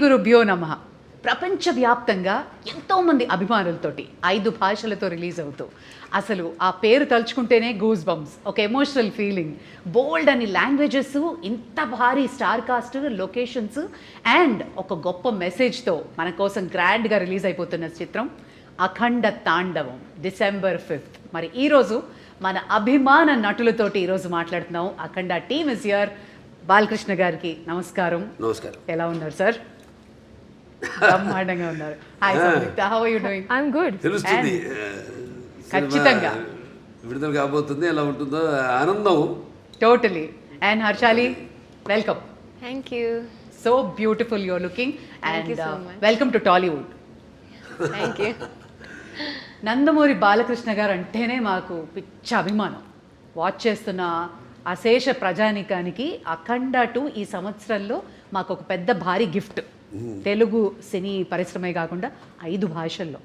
గురుభ్యో నమః. ప్రపంచవ్యాప్తంగా ఎంతోమంది అభిమానులతోటి 5 భాషలతో రిలీజ్ అవుతూ అసలు ఆ పేరు తలుచుకుంటేనే గూస్ బంప్స్, ఒక ఎమోషనల్ ఫీలింగ్, బోల్డ్ అని లాంగ్వేజెస్, ఇంత భారీ స్టార్ కాస్ట్, లొకేషన్స్ అండ్ ఒక గొప్ప మెసేజ్తో మన కోసం గ్రాండ్గా రిలీజ్ అయిపోతున్న చిత్రం అఖండ తాండవం డిసెంబర్ 5th. మరి ఈరోజు మన అభిమాన నటులతోటి ఈరోజు మాట్లాడుతున్నాం. Akhanda team is here. Balakrishna గారికి నమస్కారం. నమస్కారం. ఎలా ఉన్నారు సార్? బ్రహ్మాండంగా ఉన్నారు. Hi Samyuktha, how are you doing? I am good. తెలుస్తుంది ఖచ్చితంగా విడుదల కాబోతుంది, ఎలా ఉంటుందో ఆనందం. Totally. And Harshaali, welcome. Thank you. So beautiful you are looking Thank you and so much. Welcome to Tollywood. Thank you. Nandamuri Balakrishna గారు అంటేనే మాకు పిచ్చ అభిమానం. వాచ్ చేస్తున్న అశేష ప్రజానికానికి అఖండ 2 ఈ సంవత్సరంలో మాకు ఒక పెద్ద భారీ గిఫ్ట్. తెలుగు సినీ పరిశ్రమే కాకుండా 5 భాషల్లో.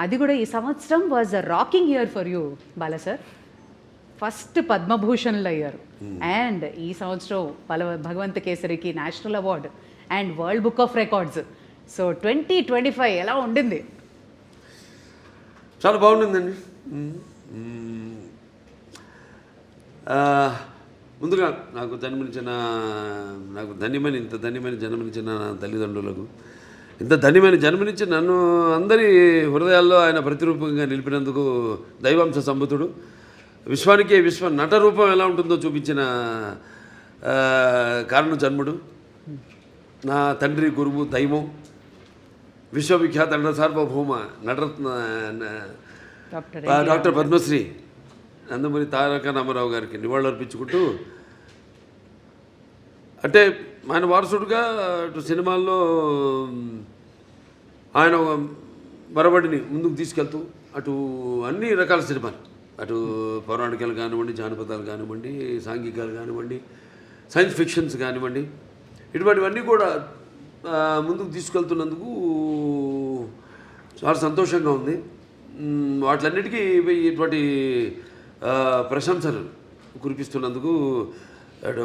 అది కూడా ఈ సంవత్సరం was a rocking year for you Bala sir. First పద్మభూషణ్లు అయ్యారు అండ్ ఈ సంవత్సరం భగవంత కేసరికి national award and world book of records. So 2025 ఎలా ఉండింది? చాలా బాగుంటుందండి. ముందుగా నాకు ఇంత ధన్యమైన జన్మనిచ్చిన నా తల్లిదండ్రులకు, ఇంత ధన్యమైన జన్మనిచ్చి నన్ను అందరి హృదయాల్లో ఆయన ప్రతిరూపంగా నిలిపినందుకు దైవాంశ సంభూతుడు, విశ్వానికే విశ్వ నట రూపం ఎలా ఉంటుందో చూపించిన కారణ జన్ముడు, నా తండ్రి గురువు దైవం, విశ్వవిఖ్యాత నట సార్వభౌమ నటరత్న డాక్టర్ పద్మశ్రీ నందమూరి తారక రామారావు గారికి నివాళులర్పించుకుంటూ, అంటే ఆయన వారసుడుగా అటు సినిమాల్లో ఆయన మరబడిని ముందుకు తీసుకెళ్తూ అటు అన్ని రకాల సినిమాలు, అటు పౌరాణికాలు కానివ్వండి, జానపదాలు కానివ్వండి, సాంఘికాలు కానివ్వండి, సైన్స్ ఫిక్షన్స్ కానివ్వండి, ఇటువంటివన్నీ కూడా ముందుకు తీసుకెళ్తున్నందుకు చాలా సంతోషంగా ఉంది. వాటిలన్నిటికీ ఇటువంటి ప్రశంసలు కురిపిస్తున్నందుకు అటు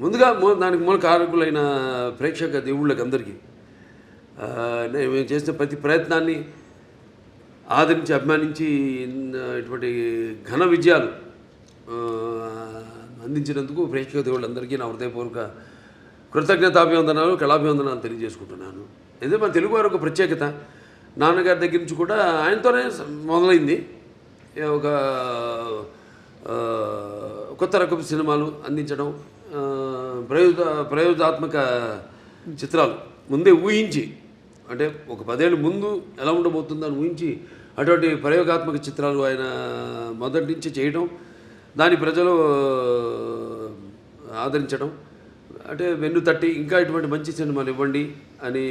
ముందుగా దానికి మూల కారకులైన ప్రేక్షక దేవుళ్ళకి అందరికీ మేము చేసిన ప్రతి ప్రయత్నాన్ని ఆదరించి అభిమానించి ఇటువంటి ఘన విజయాలు అందించినందుకు ప్రేక్షక దేవుళ్ళందరికీ నా హృదయపూర్వక కృతజ్ఞతాభివందనాలు, కళాభివందనాలు తెలియజేసుకుంటున్నాను. ఇదే మన తెలుగు వారి ఒక ప్రత్యేకత. నాన్నగారి దగ్గర నుంచి కూడా ఆయనతోనే మొదలైంది. ఒక కొత్త రకపు సినిమాలు అందించడం, ప్రయోగాత్మక చిత్రాలు ముందే ఊహించి, అంటే ఒక 10 ఏళ్ళు ముందు ఎలా ఉండబోతుందని ఊహించి అటువంటి ప్రయోగాత్మక చిత్రాలు ఆయన మొదటి నుంచి చేయడం, దాని ప్రజలు ఆదరించడం, అంటే వెన్ను తట్టి ఇంకా ఇటువంటి మంచి సినిమాలు ఇవ్వండి అని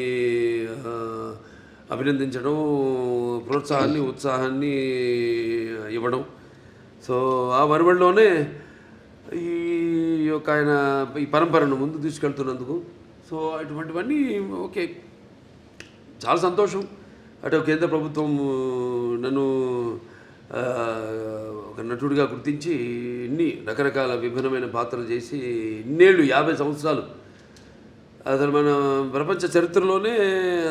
అభినందించడం, ప్రోత్సాహాన్ని ఉత్సాహాన్ని ఇవ్వడం. సో ఆ వరవడిలోనే ఈ యొక్క ఆయన ఈ పరంపరను ముందు తీసుకెళ్తున్నందుకు సో అటువంటివన్నీ ఓకే, చాలా సంతోషం. అటు కేంద్ర ప్రభుత్వం నన్ను ఒక నటుడిగా గుర్తించి ఇన్ని రకరకాల విభిన్నమైన పాత్రలు చేసి ఇన్నేళ్ళు 50 సంవత్సరాలు అసలు మన ప్రపంచ చరిత్రలోనే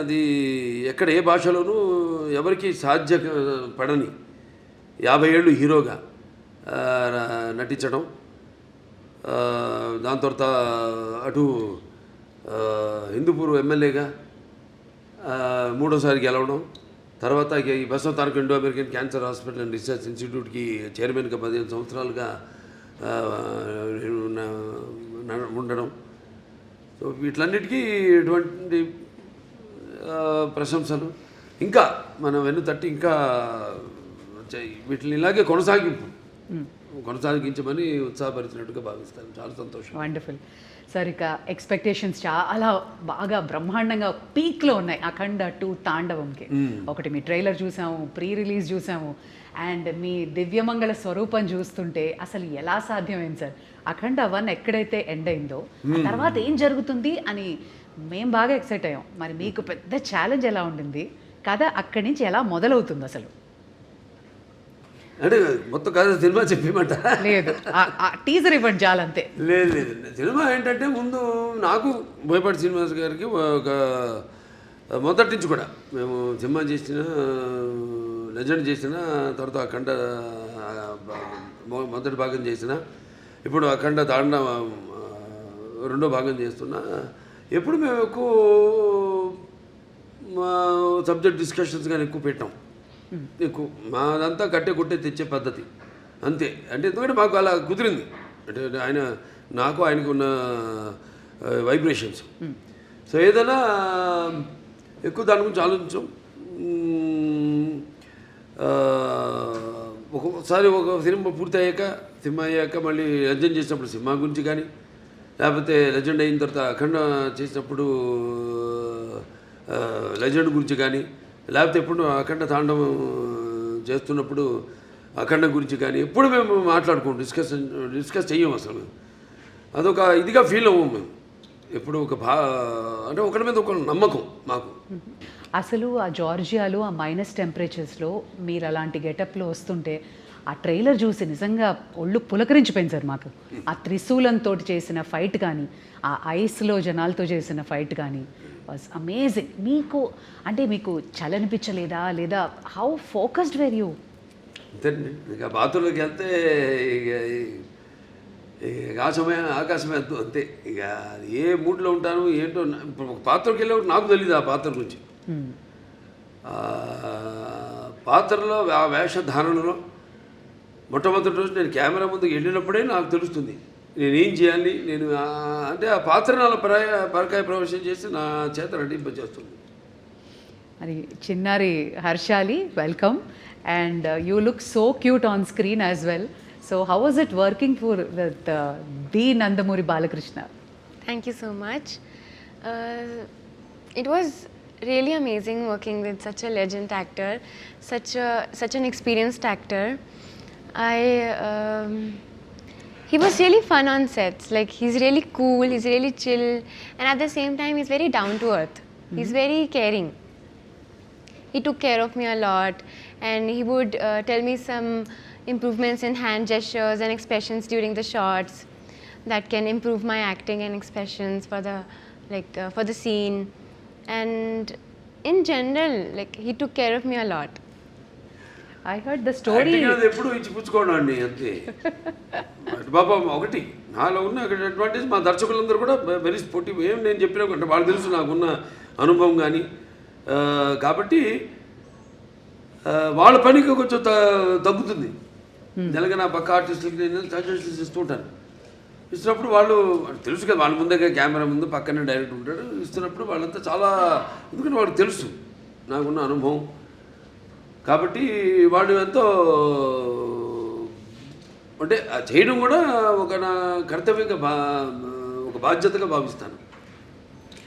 అది ఎక్కడ ఏ భాషలోనూ ఎవరికి సాధ్యపడని 50 ఏళ్ళు హీరోగా నటించడం, దాని తర్వాత అటు హిందూపూర్ ఎమ్మెల్యేగా 3వసారి గెలవడం, తర్వాత ఈ Basavataraka Indo American cancer hospital and research ఇన్స్టిట్యూట్కి చైర్మన్గా 15 సంవత్సరాలుగా ఉండడం. సో వీటిలన్నిటికీ ఎటువంటి ప్రశంసలు ఇంకా మనం వెన్ను తట్టి ఇంకా వీటిని ఇలాగే కొనసాగించమని ఉత్సాహపరిచినట్టుగా భావిస్తాను. చాలా సంతోషం. Wonderful sir. ఇక ఎక్స్పెక్టేషన్స్ చాలా బాగా బ్రహ్మాండంగా పీక్లో ఉన్నాయి అఖండ 2 తాండవంకి. ఒకటి మీ ట్రైలర్ చూసాము, ప్రీ రిలీజ్ చూసాము, అండ్ మీ దివ్యమంగళ స్వరూపం చూస్తుంటే అసలు ఎలా సాధ్యమైంది సార్? అఖండ 1 ఎక్కడైతే ఎండ్ అయిందో తర్వాత ఏం జరుగుతుంది అని మేము బాగా ఎక్సైట్ అయ్యాం. మరి మీకు పెద్ద ఛాలెంజ్ ఎలా ఉండింది? కథ అక్కడి నుంచి ఎలా మొదలవుతుంది అసలు? అంటే మొత్తం కథ సినిమా చెప్పేమంట లేదు టీజర్ ఇవ్వండి చాలంతే. లేదు లేదు సినిమా ఏంటంటే ముందు నాకు బోయపాటి శ్రీనివాస్ గారికి ఒక మొదటి నుంచి కూడా మేము సినిమా చేసిన లెజెండ్ చేసిన తర్వాత అఖండ మొదటి భాగం చేసిన ఇప్పుడు అఖండ తాండ రెండో భాగం చేస్తున్నా. ఎప్పుడు మేము ఎక్కువ సబ్జెక్ట్ డిస్కషన్స్ కానీ ఎక్కువ పెట్టాం. ఎక్కువ మాదంతా కట్టే కొట్టే తెచ్చే పద్ధతి అంతే. అంటే ఎందుకంటే మాకు అలా కుదిరింది. అంటే ఆయన నాకు ఆయనకు ఉన్న వైబ్రేషన్స్. సో ఏదైనా ఎక్కువ దాని గురించి ఆలోచించాం. ఒక్కొక్కసారి ఒక సినిమా పూర్తి అయ్యాక మళ్ళీ లెజెండ్ చేసినప్పుడు సినిమా గురించి కానీ, లేకపోతే లెజెండ్ అయిన తర్వాత అఖండ చేసినప్పుడు లెజెండ్ గురించి కానీ, లేకపోతే ఎప్పుడు అఖండ తాండవం చేస్తున్నప్పుడు అఖండ గురించి కానీ ఎప్పుడు మేము మాట్లాడుకోం, డిస్కస్ చెయ్యం అసలు. అదొక ఇదిగా ఫీల్ అవ్వం మేము ఎప్పుడు. అంటే ఒకరి మీద ఒక నమ్మకం మాకు. అసలు ఆ జార్జియాలో ఆ మైనస్ టెంపరేచర్స్లో మీరు అలాంటి గెటప్లో వస్తుంటే ఆ ట్రైలర్ చూసి నిజంగా ఒళ్ళు పులకరించిపోయింది సార్ మాకు. ఆ త్రిశూలంతో చేసిన ఫైట్ కానీ, ఆ ఐస్లో జనాలతో చేసిన ఫైట్ కానీ వాజ్ అమేజింగ్. మీకు చలనిపించలేదా, లేదా హౌ ఫోకస్డ్ వేర్ యూ? అంతేనండి. ఇక బాత్రూంలోకి వెళ్తే ఇక ఆకాశమే అంతే. ఇక ఏ మూడ్లో ఉంటాను ఏంటో. ఇప్పుడు ఒక పాత్రకి వెళ్ళేవాడు నాకు తెలియదు ఆ పాత్ర గురించి. పాత్రలో ఆ వేషధారణలో మొట్టమొదటి రోజు నేను కెమెరా ముందుకు వెళ్ళినప్పుడే నాకు తెలుస్తుంది నేనేం చేయాలి. నేను అంటే ఆ పాత్ర నాలో పరకాయ ప్రవేశం చేసి నా చేత నటింపజేస్తుంది. మరి చిన్నారి Harshali, welcome. And you look so cute on screen as well. So how was it working for the Nandamuri Balakrishna? Thank you so much. It was really amazing working with such a legend actor, such an experienced actor. He was really fun on sets. Like, he's really cool, he's really chill, and at the same time he's very down to earth. He's very caring. He took care of me a lot, and he would tell me some improvements in hand gestures and expressions during the shots that can improve my acting and expressions for the scene. And in general, like, he took care of me a lot. I heard the story. ఎప్పుడు ఇచ్చి పుచ్చుకోవడం అండి అంతే. బాబా ఒకటి నాలో ఉన్న advantage మా దర్శకులందరూ కూడా very sportive. ఏం నేను చెప్పినా అంటే వాళ్ళు తెలుసు నాకున్న అనుభవం కానీ. కాబట్టి వాళ్ళ పనికి కొంచెం తగ్గుతుంది. జనగా నా పక్క ఆర్టిస్టులకి నేను సజెషన్స్ ఇస్తూ ఉంటాను. ఇస్తున్నప్పుడు వాళ్ళు తెలుసు కదా, వాళ్ళ ముందే కెమెరా ముందు పక్కనే డైరెక్టర్ ఉంటాడు. ఇస్తున్నప్పుడు వాళ్ళంతా చాలా, ఎందుకంటే వాళ్ళకి తెలుసు నాకున్న అనుభవం. కాబట్టి వాళ్ళు ఎంతో అంటే చేయడం కూడా ఒక నా కర్తవ్యంగా ఒక బాధ్యతగా భావిస్తాను.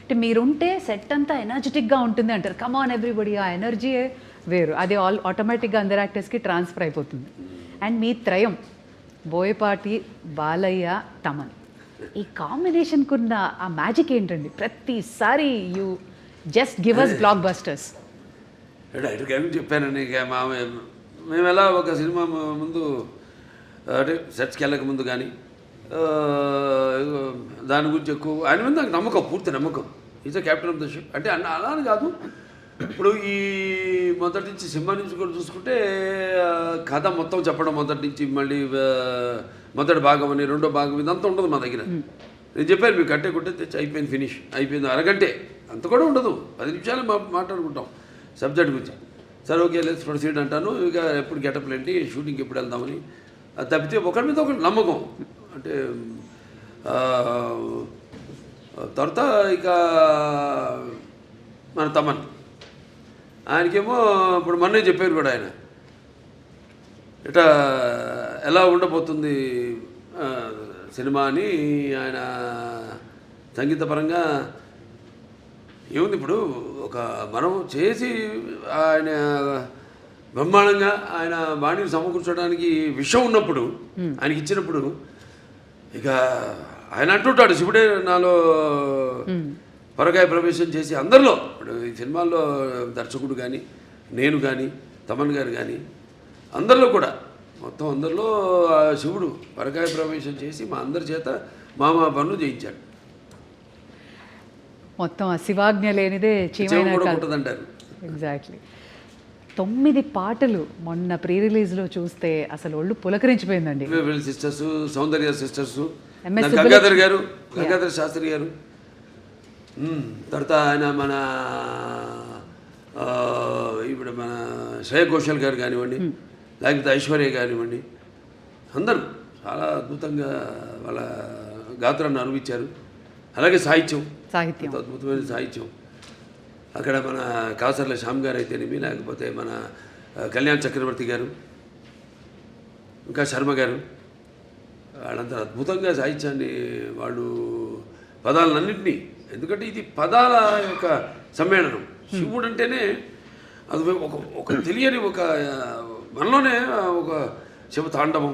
అంటే మీరుంటే సెట్ అంతా ఎనర్జెటిక్గా ఉంటుంది అంటారు. కమ్ ఆన్ ఎవ్రీబడి, ఆ ఎనర్జీయే వేరు. అది ఆటోమేటిక్గా అందరు యాక్టర్స్కి ట్రాన్స్ఫర్ అయిపోతుంది. అండ్ మీ త్రయం బోయపాటి, బాలయ్య, తమన్, ఈ కాంబినేషన్కి ఉన్న ఆ మ్యాజిక్ ఏంటండి? ప్రతిసారి you just give us blockbusters. డైరెక్ట్గా చెప్పానండి. ఇక మేము ఎలా ఒక సినిమా ముందు అంటే సెట్స్కి వెళ్ళక ముందు కానీ దాని గురించి ఎక్కువ ఆయన మీద నాకు నమ్మకం, పూర్తి నమ్మకం. Is a captain of the ship. అంటే అలా అని కాదు. ఇప్పుడు ఈ మొదటి నుంచి సినిమా నుంచి కూడా చూసుకుంటే కథ మొత్తం చెప్పడం మొదటి నుంచి, మళ్ళీ మొదటి భాగం అని రెండో భాగం ఇదంతా ఉండదు మా దగ్గర. నేను చెప్పాను మీకు కట్టే కొట్టే తెచ్చి అయిపోయింది, ఫినిష్ అయిపోయింది, అరగంటే అంత కూడా ఉండదు. 10 నిమిషాలు మాట్లాడుకుంటాం సబ్జెక్ట్ గురించి. సరే ఓకే లెట్స్ ప్రొసీడ్ అంటాను. ఇక ఎప్పుడు గెటప్లు ఏంటి, షూటింగ్కి ఎప్పుడు వెళ్దామని. అది తప్పితే ఒకరి మీద ఒకటి నమ్మకం. అంటే తర్వాత ఇక మన తమన్, ఆయనకేమో ఇప్పుడు మొన్నే చెప్పారు కూడా ఆయన ఇట్లా ఎలా ఉండబోతుంది సినిమా అని. ఆయన సంగీతపరంగా ఏముంది, ఇప్పుడు ఒక మనం చేసి ఆయన బ్రహ్మాండంగా ఆయన బాణీని సమకూర్చడానికి విషయం ఉన్నప్పుడు, ఆయనకి ఇచ్చినప్పుడు ఇక ఆయన అంటుంటాడు, శివుడే నాలో పరకాయ ప్రవేశం చేసి అందరిలో. ఇప్పుడు ఈ సినిమాల్లో దర్శకుడు కానీ, నేను కానీ, తమన్ గారు కానీ, అందరిలో కూడా మొత్తం అందరిలో ఆ శివుడు పరకాయ ప్రవేశం చేసి మా అందరి చేత మా పనులు చేయించాడు. మొత్తం ఆ శివాజ్ఞ లేనిదే చెవు చీమైనా కూడా కాదు. ఉంటుందంటారు. ఎగ్జాక్ట్లీ. 9 పాటలు మొన్న ప్రీ రిలీజ్లో చూస్తే అసలు ఒళ్ళు పులకరించిపోయిందండి. వీళ్ళ సిస్టర్స్, సౌందర్య సిస్టర్స్, MS గంగాధర్ గారు, గంగాధర్ శాస్త్రి గారు, తర్వాత ఆయన మన ఇప్పుడు మన శ్రేయ ఘోషల్ గారు కానివ్వండి, లేకపోతే ఐశ్వర్య కానివ్వండి, అందరూ చాలా అద్భుతంగా వాళ్ళ గాత్రాన్ని అనుభవించారు. అలాగే సాహిత్యం, సాహిత్యం అద్భుతమైన సాహిత్యం. అక్కడ మన కాసర్ల శ్యామ్ గారు అయితేనేమి, లేకపోతే మన కళ్యాణ్ చక్రవర్తి గారు, ఇంకా శర్మ గారు, వాళ్ళంతా అద్భుతంగా సాహిత్యాన్ని వాళ్ళు పదాలన్నింటినీ, ఎందుకంటే ఇది పదాల యొక్క సమ్మేళనం. శివుడు అంటేనే అది ఒక తెలియని ఒక మనలోనే ఒక శివ తాండవం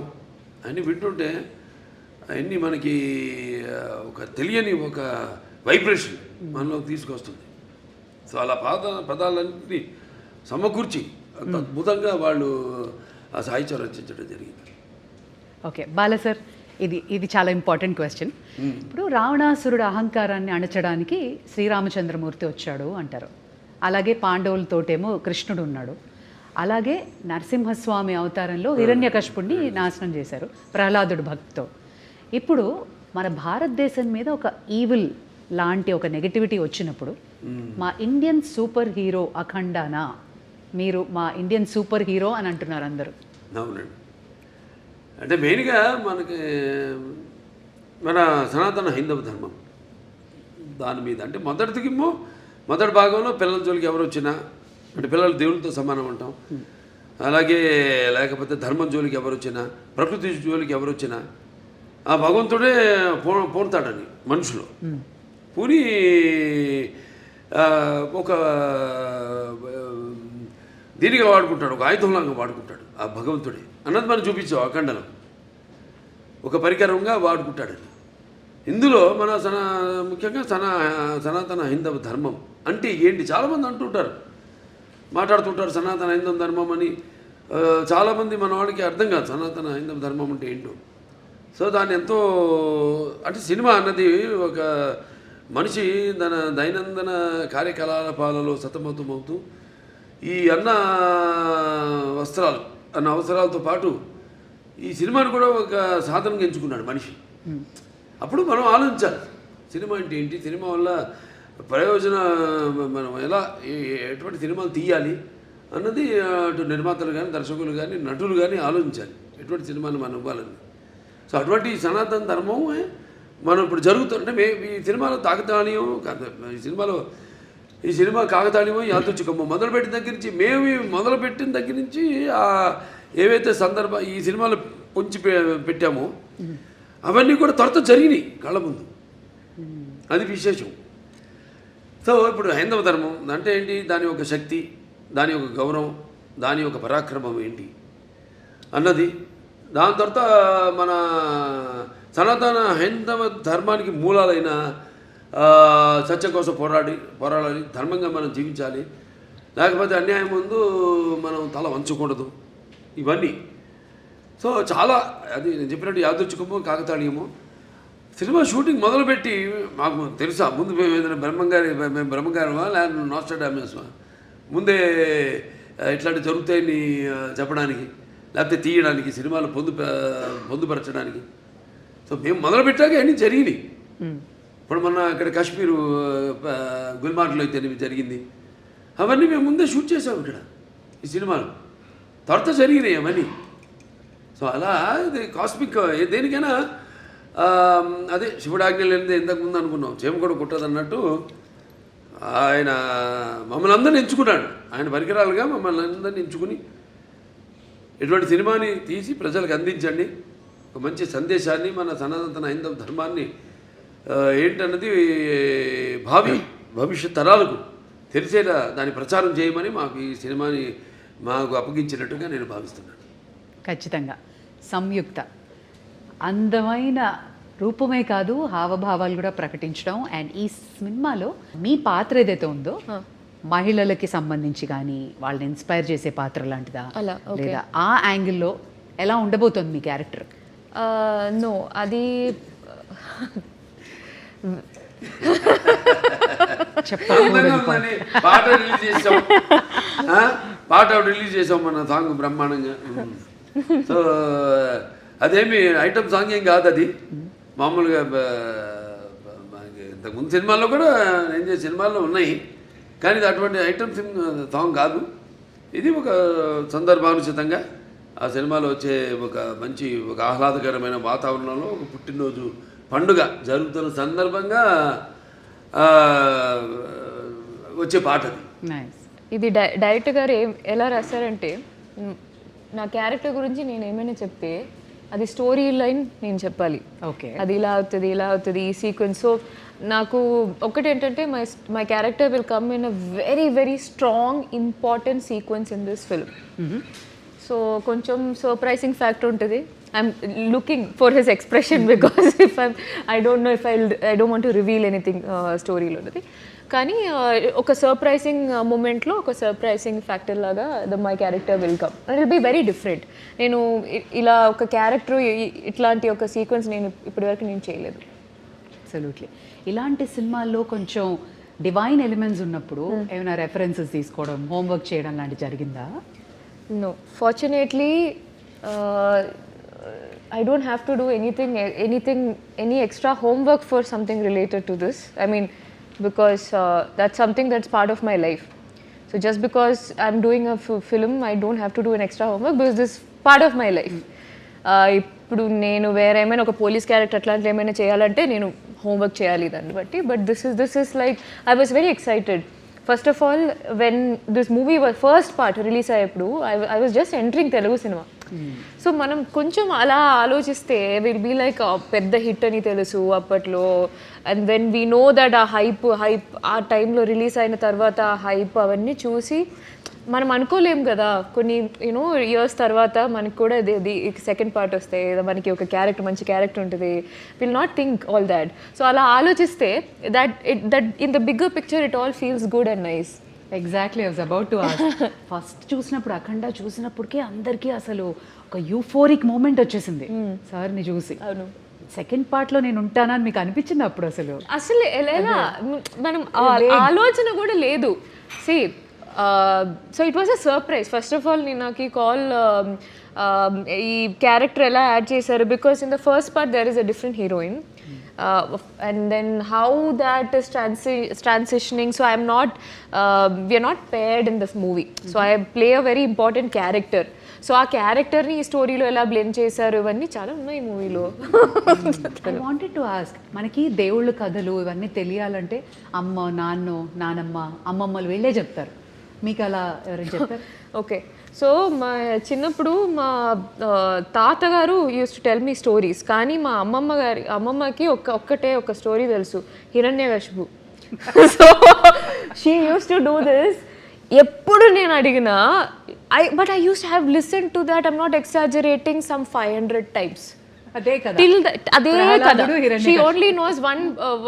అన్నీ వింటుంటే అవన్నీ మనకి ఒక తెలియని ఒక వైబ్రేషన్ మనలోకి తీసుకొస్తుంది. సో అలా పదాలన్నింటినీ సమకూర్చి అంత అద్భుతంగా వాళ్ళు ఆ సాహిత్యం రచించడం జరిగింది. ఓకే బాల సార్, ఇది చాలా ఇంపార్టెంట్ క్వశ్చన్. ఇప్పుడు రావణాసురుడు అహంకారాన్ని అణచడానికి శ్రీరామచంద్రమూర్తి వచ్చాడు అంటారు. అలాగే పాండవులతోటేమో కృష్ణుడు ఉన్నాడు. అలాగే నరసింహస్వామి అవతారంలో హిరణ్యకశిపుణ్ణి నాశనం చేశారు ప్రహ్లాదుడు భక్తితో. ఇప్పుడు మన భారతదేశం మీద ఒక ఈవిల్ లాంటి ఒక నెగటివిటీ వచ్చినప్పుడు మా ఇండియన్ సూపర్ హీరో అఖండానా, మీరు మా ఇండియన్ సూపర్ హీరో అని అంటున్నారు అందరూ. అవునండి. అంటే మెయిన్గా మనకి మన సనాతన హైందవ ధర్మం దాని మీద, అంటే మొదటి భాగంలో పిల్లల జోలికి ఎవరు వచ్చినా, అంటే పిల్లలు దేవులతో సమానం అంటాం. అలాగే లేకపోతే ధర్మం జోలికి ఎవరు వచ్చినా, ప్రకృతి జోలికి ఎవరు వచ్చినా ఆ భగవంతుడే పోతాడని మనుషులు పూని ఒక దీనిగా వాడుకుంటాడు, ఒక ఆయుధంలాగా వాడుకుంటాడు ఆ భగవంతుడే అన్నది మనం చూపించాం అఖండలో. ఒక పరికరంగా వాడుకుంటాడని. ఇందులో మన ముఖ్యంగా సనాతన హైందవ ధర్మం అంటే ఏంటి చాలామంది అంటుంటారు, మాట్లాడుతుంటారు సనాతన హైందవ ధర్మం అని. చాలామంది మన వాళ్ళకి అర్థం కాదు సనాతన హైందవ ధర్మం అంటే ఏంటో. సో దాన్ని ఎంతో, అంటే సినిమా అన్నది ఒక మనిషి తన దైనందిన కార్యకలాపాలలో సతమతమవుతూ ఈ అన్న అవసరాలతో పాటు ఈ సినిమాను కూడా ఒక సాధనంగా ఎంచుకున్నాడు మనిషి. అప్పుడు మనం ఆలోచించాలి సినిమా అంటే ఏంటి, సినిమా వల్ల మనం ఎలా ఎటువంటి సినిమాలు తీయాలి అన్నది అటు నిర్మాతలు కానీ, దర్శకులు కానీ, నటులు కానీ ఆలోచించాలి ఎటువంటి సినిమాను మనం ఇవ్వాలని. సో అటువంటి సనాతన ధర్మం మనం ఇప్పుడు జరుగుతుంటే ఈ సినిమాలో తాకతాళీయం ఈ సినిమా కాకతాళీయమో యాదృచ్ఛికమో మొదలుపెట్టిన దగ్గర నుంచి మొదలుపెట్టిన దగ్గర నుంచి ఏవైతే ఈ సినిమాలు పొంచి పెట్టామో అవన్నీ కూడా త్వరతో జరిగినాయి కళ్ళ ముందు. అది విశేషం. సో ఇప్పుడు హైందవ ధర్మం అంటే ఏంటి, దాని యొక్క శక్తి, దాని యొక్క గౌరవం, దాని యొక్క పరాక్రమం ఏంటి అన్నది. దాని తర్వాత మన సనాతన హైందవ ధర్మానికి మూలాలైన సత్యం కోసం పోరాడాలి, ధర్మంగా మనం జీవించాలి, లేకపోతే అన్యాయం ముందు మనం తల వంచకూడదు, ఇవన్నీ. సో చాలా అది నేను చెప్పినట్టు యాదృచ్ఛికమో కాకతాళీయమో. సినిమా షూటింగ్ మొదలుపెట్టి మాకు తెలుసా ముందు మేము ఏదైనా బ్రహ్మంగారమా లేకపోతే నాస్ట్రాడామస్మా ముందే ఇట్లాంటి జరుగుతాయని చెప్పడానికి, లేకపోతే తీయడానికి, సినిమాలు పొందుపరచడానికి. సో మేము మొదలుపెట్టాక అన్నీ జరిగినాయి. ఇప్పుడు మొన్న ఇక్కడ కాశ్మీరు గుల్మార్గ్లో అయితే జరిగింది, అవన్నీ మేము ముందే షూట్ చేసాము ఇక్కడ ఈ సినిమాలు, త్వరతో జరిగినాయి అవన్నీ. సో అలా ఇది కాస్మిక్ దేనికైనా అదే శివుడాజ్ఞ లేనిదే ఇంతకుముందు అనుకున్నాం చేమ కూడా కుట్టదన్నట్టు ఆయన మమ్మల్ని అందరిని ఎంచుకున్నాడు, ఆయన పరికరాలుగా మమ్మల్ని అందరిని ఎంచుకుని ఇటువంటి సినిమాని తీసి ప్రజలకు అందించండి, ఒక మంచి సందేశాన్ని, మన సనాతన హైందవ ధర్మాన్ని ఏంటన్నది భవిష్యత్ తరాలకు తెలిసేలా దాన్ని ప్రచారం చేయమని మాకు ఈ సినిమాని మాకు అప్పగించినట్టుగా నేను భావిస్తున్నాను. ఖచ్చితంగా సంయుక్త అందమైన రూపమే కాదు హావభావాలు కూడా ప్రకటించడం. అండ్ ఈ సినిమాలో మీ పాత్ర ఏదైతే ఉందో మహిళలకి సంబంధించి కానీ వాళ్ళని ఇన్స్పైర్ చేసే పాత్ర లాంటిదా, లేదా ఆ యాంగిల్లో ఎలా ఉండబోతుంది మీ క్యారెక్టర్? నో అది అందంగా ఉందని పాట రిలీజ్ చేసాం, పాట రిలీజ్ చేసాం మన సాంగ్ బ్రహ్మాండంగా. సో అదేమి ఐటమ్ సాంగ్ ఏం కాదు, అది మామూలుగా ఇంతకుముందు సినిమాల్లో కూడా నేను చేసే సినిమాల్లో ఉన్నాయి, కానీ ఇది అటువంటి ఐటమ్ సాంగ్ కాదు. ఇది ఒక సందర్భానుచితంగా ఆ సినిమాలో వచ్చే ఒక ఆహ్లాదకరమైన వాతావరణంలో ఒక పుట్టినరోజు పండుగ జరుగుతున్న సందర్భంగా వచ్చే పాట అది. నైస్. ఇది డైరెక్టర్ గారు ఎలా రాశారంటే, నా క్యారెక్టర్ గురించి నేను ఏమైనా చెప్తే అది స్టోరీ లైన్ నేను చెప్పాలి. ఓకే. అది ఇలా అవుతుంది ఈ సీక్వెన్స్. సో నాకు ఒకటి ఏంటంటే my character will come in a very very strong important sequence in this film. So కొంచెం సర్ప్రైజింగ్ ఫ్యాక్టర్ ఉంటుంది. I'm looking for his expression because I don't know if I don't want to reveal anything స్టోరీలో ఉన్నది. కానీ ఒక surprising మూమెంట్లో ఒక surprising factor లాగా my character will come and will be very different. నేను ఇలా ఒక క్యారెక్టర్ ఇట్లాంటి ఒక సీక్వెన్స్ నేను ఇప్పటివరకు నేను చేయలేదు. అబ్సల్యూట్లీ. ఇలాంటి సినిమాల్లో కొంచెం డివైన్ ఎలిమెంట్స్ ఉన్నప్పుడు ఏమైనా రెఫరెన్సెస్ తీసుకోవడం, హోంవర్క్ చేయడం లాంటి జరిగిందా? No, fortunately, I don't have to do any extra homework for something related to this. I mean, because that's something that's part of my life. So just because I'm doing a film, I don't have to do an extra homework because this is part of my life. ఇప్పుడు నేను వేరే ఏమైనా ఒక police character అట్లాంటి ఏమైనా చేయాలంటే నేను homework చేయాలి దాన్ని బట్టి. But this is like I was very excited. First of all, when this movie was first part release అయ్యేప్పుడు I was just entering Telugu cinema. So మనం కొంచెం అలా ఆలోచిస్తే విల్ బీ లైక్ పెద్ద హిట్ అని తెలుసు అప్పట్లో. And then we know that ఆ హైప్ ఆ టైంలో రిలీజ్ అయిన తర్వాత ఆ హైప్ అవన్నీ చూసి మనం అనుకోలేం కదా, కొన్ని యూనో ఇయర్స్ తర్వాత మనకి కూడా సెకండ్ పార్ట్ వస్తే మనకి ఒక క్యారెక్టర్ మంచి క్యారెక్టర్ ఉంటుంది. Will not think all that. So అలా ఆలోచిస్తే that in the bigger picture it all feels good and nice. Exactly. I was about to ask. First చూసినప్పుడు అఖండ చూసినప్పటికే అందరికీ అసలు ఒక యూఫోరిక్ మూమెంట్ వచ్చేసింది సార్ని చూసి. అవును. సెకండ్ పార్ట్లో నేను ఉంటానని మీకు అనిపించింది అప్పుడు? అసలు ఎలా మనం ఆలోచన కూడా లేదు. సి so it was a surprise. First of all నేను నాకు ఈ కాల్ ఈ క్యారెక్టర్ ఎలా యాడ్ చేశారు, because in the first part there is a different heroine. And then how that is transitioning, so we are not paired in this movie. So I play a very important character. So ఆ క్యారెక్టర్ని ఈ స్టోరీలో ఎలా blend చేశారు ఇవన్నీ చాలా ఉన్నాయి మూవీలో. ఐ వాంటెడ్ టు ఆస్క్, మనకి దేవుళ్ళ కథలు ఇవన్నీ తెలియాలంటే అమ్మ, నానమ్మ, అమ్మమ్మలు వీళ్ళే చెప్తారు. మీకు అలా ఎవరైనా చెప్తారు? ఓకే. సో మా చిన్నప్పుడు మా తాతగారు used to tell me stories. కానీ మా అమ్మమ్మకి ఒక్కటే ఒక స్టోరీ తెలుసు, Hiranyakashipu. So she used to do this. ఎప్పుడు నేను అడిగినా but I used to have listen to that, I'm not exaggerating, some 500 times. అదే కదా. అదే కదా. She only knows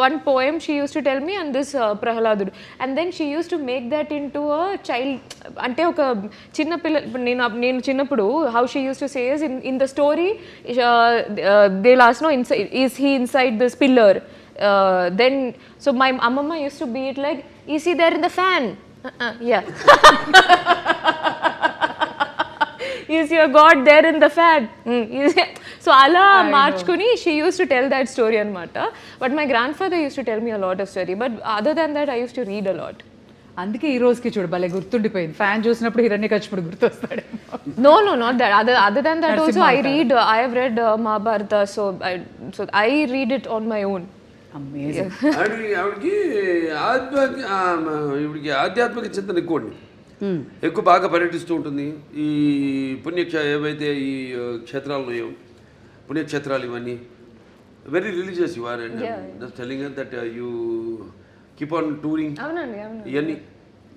one poem she used to tell me, and this Prahaladudu. And then she used to make that into a child. అంటే ఒక చిన్న పిల్ల, నేను చిన్నప్పుడు how she used to say is in the story they'll ask, no, is he inside this pillar? Then so my amma used to be it like, is he there in the fan? Yeah. Is your God there in the fan? So అలా మార్చుకుని she used to tell that story అనమాట. But my grandfather used to tell me a lot of story. But other than that I used to read a lot. అందుకే ఈ రోజుకి చూడు భలే గుర్తుండిపోయింది. Fan చూసినప్పుడు హిరణ్యకశిపుడు గుర్తొస్తాడు. No, not that. Other than that also I have read Mahabharata. So I read it on my own. Amazing. ఆవిడకి ఆధ్యాత్మిక చింతన ఎక్కువ బాగా పర్యటిస్తూ ఉంటుంది. ఈ ఏవైతే ఈ క్షేత్రాలు ఉన్నాయో, పుణ్యక్షేత్రాలు ఇవన్నీ very religious you are. And just telling that you keep on touring. అవునండి. ఇవన్నీ